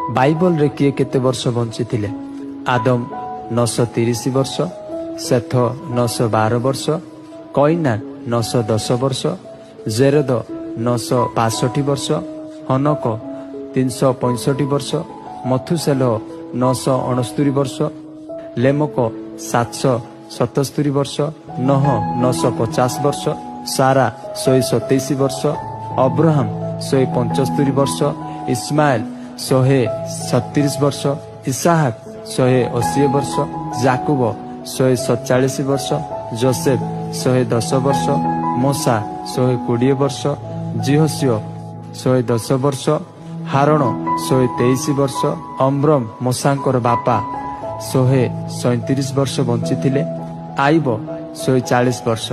Bible रे किए केते वर्ष बंची थिले? आदम 930 वर्ष, सेथ 912 वर्ष, कईनान 910 वर्ष, जेरेद 962 वर्ष, हनक 365 वर्ष, मथुसेल 969 वर्ष, लेमक 777 वर्ष, नह 950 वर्ष, सारा 127 वर्ष, अब्राहम 175 वर्ष, इस्माइल 136 वर्ष, इसहाक 180 वर्ष, जाकुब 147 वर्ष, जोसेफ 110 वर्ष, मोसा 120 वर्ष, जिहोसियो 110 वर्ष, हारण 123 वर्ष, अम्रम मोसांकर बापा 137 वर्ष बंची थिले, आईब 140 वर्ष।